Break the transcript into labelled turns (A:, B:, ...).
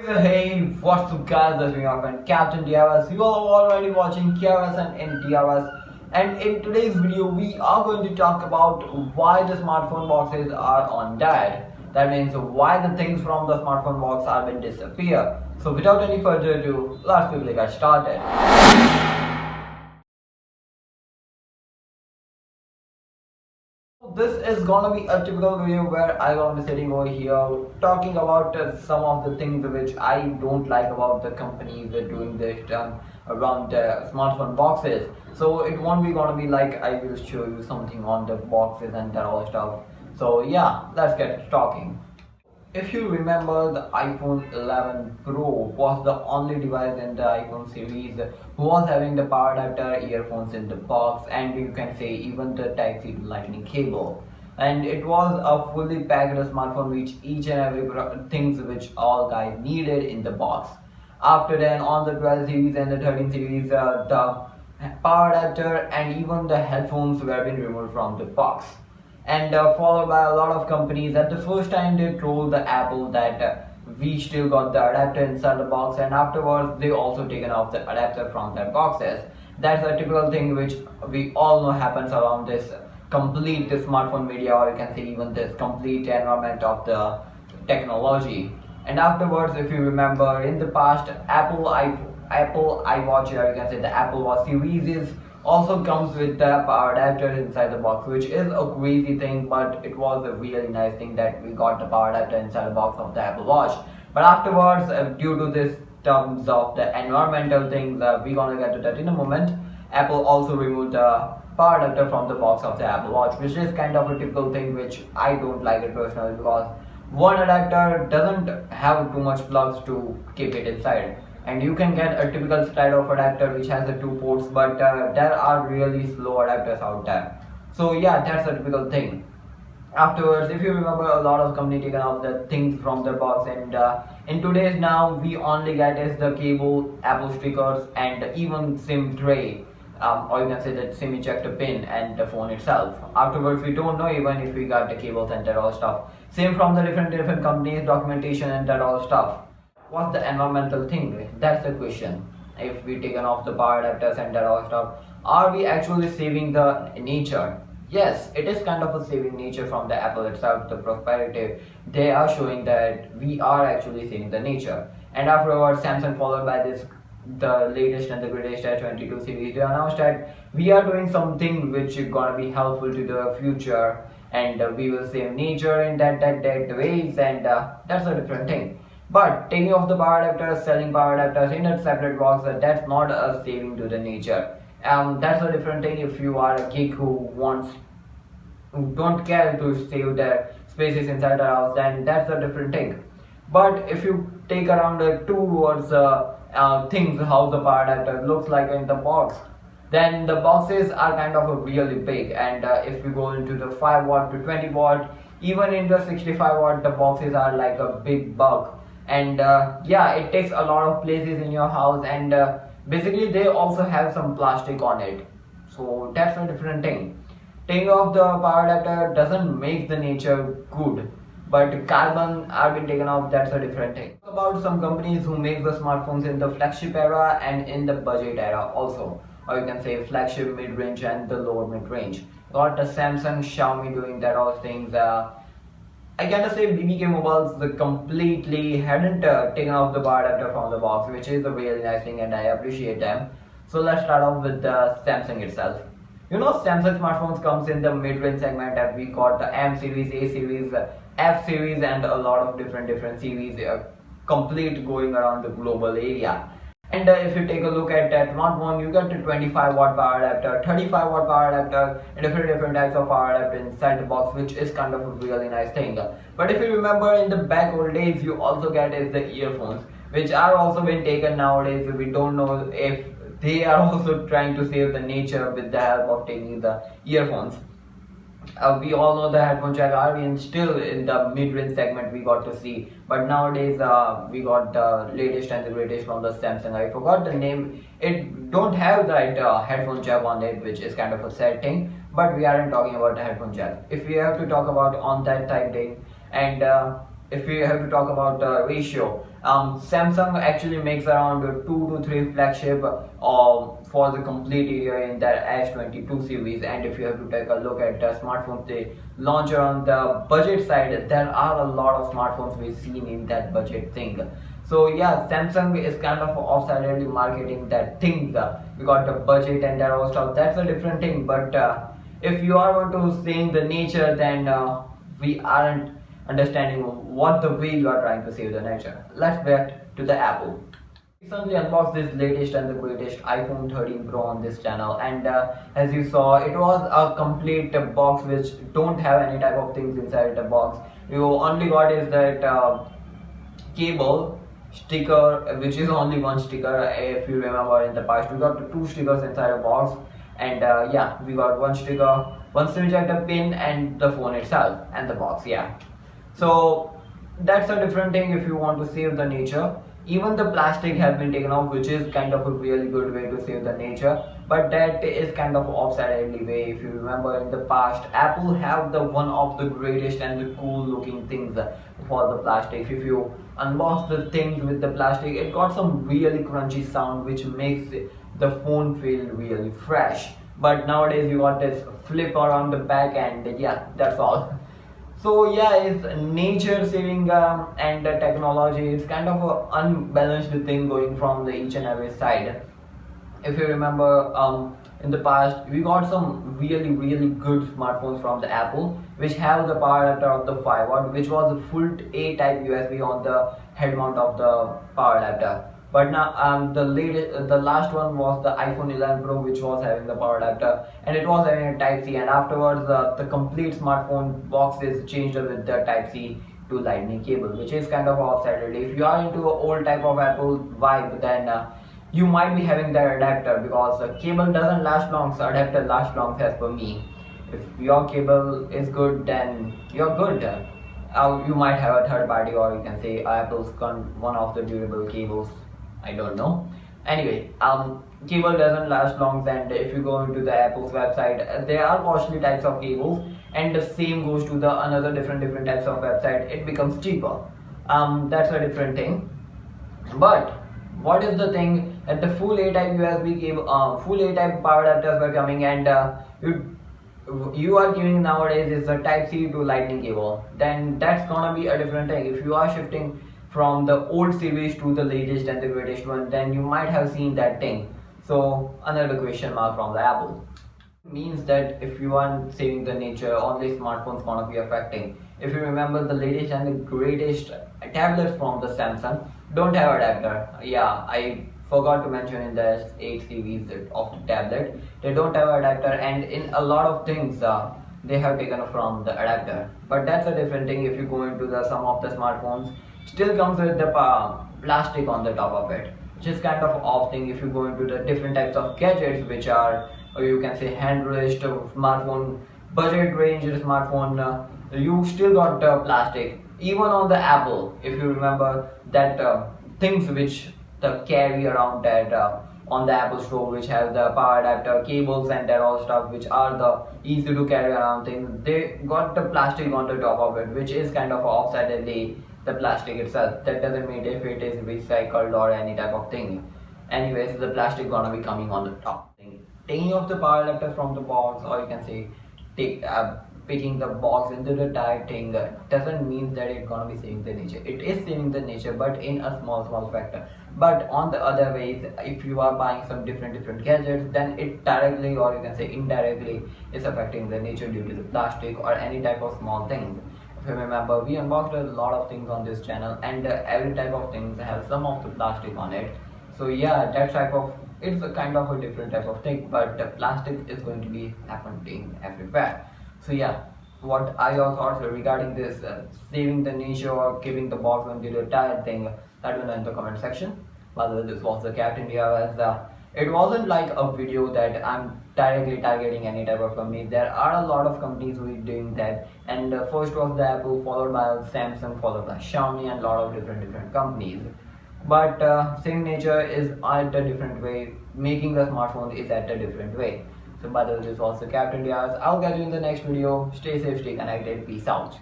A: Hey, what's up guys, this is your friend Captain DRS. You are already watching KRS and DRS, and in today's video we are going to talk about why the smartphone boxes are on diet. That means why the things from the smartphone box are been disappear. So without any further ado, let's quickly get started. This is gonna be a typical video where I'm gonna be sitting over here talking about some of the things which I don't like about the companies that doing this around smartphone boxes. So it won't be gonna be like I will show you something on the boxes and that all stuff. So yeah, let's get talking. If you remember, the iPhone 11 Pro was the only device in the iPhone series who was having the power adapter, earphones in the box, and you can say even the Type-C to Lightning cable. And it was a fully packed smartphone which each and every things which all guys needed in the box. After then, on the 12 series and the 13 series, the power adapter and even the headphones were being removed from the box, and followed by a lot of companies. At the first time they told the Apple that we still got the adapter inside the box, and afterwards they also taken off the adapter from their boxes. That's a typical thing which we all know happens around this complete smartphone media, or you can say even this complete environment of the technology. And afterwards, if you remember, in the past, Apple iWatch, or you can say the Apple Watch series also comes with the power adapter inside the box, which is a crazy thing, but it was a really nice thing that we got the power adapter inside the box of the Apple Watch. But afterwards, due to this terms of the environmental things, we're gonna get to that in a moment. Apple also removed the power adapter from the box of the Apple Watch, which is kind of a typical thing which I don't like it personally, because one adapter doesn't have too much plugs to keep it inside, and you can get a typical style of adapter which has the two ports, but there are really slow adapters out there. So yeah, that's a typical thing. Afterwards, if you remember, a lot of company taken out the things from the box, and in today's now we only get is the cable, Apple stickers, and even SIM tray, or you can say that SIM ejector pin and the phone itself. Afterwards, we don't know even if we got the cables and that all stuff. Same from the different companies, documentation and that all stuff. What's the environmental thing? That's the question. If we taken off the power adapters and that all stuff, are we actually saving the nature? Yes, it is kind of a saving nature from the Apple itself, the prosperity. They are showing that we are actually saving the nature. And afterwards, Samsung followed by this, the latest and the greatest S22 series, they announced that we are doing something which is gonna be helpful to the future, and we will save nature in that ways, and that's a different thing. But taking off the power adapters, selling power adapters in a separate box, that's not a saving to the nature. That's a different thing. If you are a geek who don't care to save their spaces inside the house, then that's a different thing. But if you take around two words things how the power adapter looks like in the box, then the boxes are kind of a really big, and if we go into the 5 watt to 20 watt, even in the 65 watt, the boxes are like a big bug. And yeah, it takes a lot of places in your house, and basically they also have some plastic on it, so that's a different thing. Taking off the power adapter doesn't make the nature good, but carbon are being taken off, that's a different thing. About some companies who make the smartphones in the flagship era and in the budget era also, or you can say flagship, mid-range and the lower mid-range. Got the Samsung, Xiaomi doing that all things. I gotta say BBK Mobiles the completely hadn't taken off the power adapter from the box, which is a really nice thing, and I appreciate them. So let's start off with the Samsung itself. You know, Samsung smartphones comes in the mid-range segment, and we got the M series, A series, F series, and a lot of different series complete going around the global area. And if you take a look at that smartphone, you get the 25 watt power adapter, 35 watt power adapter, and different types of power adapter inside the box, which is kind of a really nice thing. But if you remember, in the back old days, you also get is the earphones, which are also being taken nowadays. We don't know if they are also trying to save the nature with the help of taking the earphones. We all know the headphone jack are still in the mid-range segment we got to see, but nowadays we got the latest and the greatest from the Samsung. I forgot the name. It don't have that headphone jack on it, which is kind of a sad thing, but we aren't talking about the headphone jack. If we have to talk about on that type thing, and if we have to talk about ratio, Samsung actually makes around 2 to 3 flagship for the complete area in their S22 series. And if you have to take a look at the smartphones they launch on the budget side, there are a lot of smartphones we've seen in that budget thing. So yeah, Samsung is kind of offsidedly marketing that things. We got the budget and that all stuff. That's a different thing. But if you are going to save the nature, then we aren't understanding what the way you are trying to save the nature. Let's get to the Apple. Recently unboxed this latest and the greatest iPhone 13 Pro on this channel, and as you saw, it was a complete box which don't have any type of things inside the box. You only got is that cable, sticker, which is only one sticker. If you remember in the past we got two stickers inside a box, and yeah, we got one sticker, one SIM ejector pin, and the phone itself and the box. Yeah, so that's a different thing if you want to save the nature. Even the plastic has been taken off, which is kind of a really good way to save the nature, but that is kind of offsidedly way. If you remember in the past, Apple have the one of the greatest and the cool looking things for the plastic. If you unbox the things with the plastic, it got some really crunchy sound which makes the phone feel really fresh. But nowadays you got this flip around the back, and yeah, that's all. So yeah, it's nature saving and technology. It's kind of an unbalanced thing going from the each and every side. If you remember, in the past we got some really good smartphones from the Apple, which have the power adapter of the 5 watt, which was a full A type USB on the head mount of the power adapter. But now the last one was the iPhone 11 Pro, which was having the power adapter and it was having a Type C, and afterwards the complete smartphone box is changed with the Type C to Lightning cable, which is kind of offsided. If you are into an old type of Apple vibe, then you might be having that adapter, because the cable doesn't last long, so adapter lasts long as per me. If your cable is good, then you're good. You might have a third party, or you can say Apple's one of the durable cables. I don't know. Anyway, cable doesn't last long, and if you go into the Apple's website, there are costly types of cables, and the same goes to the another different types of website. It becomes cheaper. That's a different thing. But what is the thing that the full A type USB cable, full A type power adapters were coming, and you are giving nowadays is the Type C to Lightning cable, then that's gonna be a different thing. If you are shifting from the old series to the latest and the greatest one, then you might have seen that thing. So another question mark from the Apple. Means that if you are saving the nature, only smartphones gonna be affecting. If you remember, the latest and the greatest tablets from the Samsung don't have adapter. Yeah, I forgot to mention in the S8 series of the tablet, they don't have adapter, and in a lot of things they have taken from the adapter. But that's a different thing. If you go into the some of the smartphones still comes with the plastic on the top of it, which is kind of off thing. If you go into the different types of gadgets, which are, or you can say, hand raised smartphone, budget range smartphone, you still got plastic. Even on the Apple, if you remember that things which the carry around that on the Apple store, which have the power adapter cables and that all stuff, which are the easy to carry around things, they got the plastic on the top of it, which is kind of offsidedly the plastic itself. That doesn't mean if it is recycled or any type of thing. Anyways, the plastic gonna be coming on the top. Taking off the power adapter from the box, or you can say picking the box into the tire thing, doesn't mean that it's gonna be saving the nature. It is saving the nature, but in a small factor. But on the other ways, if you are buying some different gadgets, then it directly, or you can say indirectly, is affecting the nature due to the plastic or any type of small things. If you remember, we unboxed a lot of things on this channel, and every type of things has some of the plastic on it. So yeah, that type of, it's a kind of a different type of thing, but plastic is going to be happening everywhere. So yeah, what are your thoughts regarding this saving the nature or keeping the box on the entire thing? Let me know in the comment section. By the way, this was the Captain DRS. It wasn't like a video that I'm directly targeting any type of company. There are a lot of companies who are doing that, and first was the Apple, followed by Samsung, followed by Xiaomi, and a lot of different companies. But saving nature is at a different way. Making the smartphone is at a different way. So by the way, this was the Captain DRS. I'll catch you in the next video. Stay safe, stay connected. Peace out.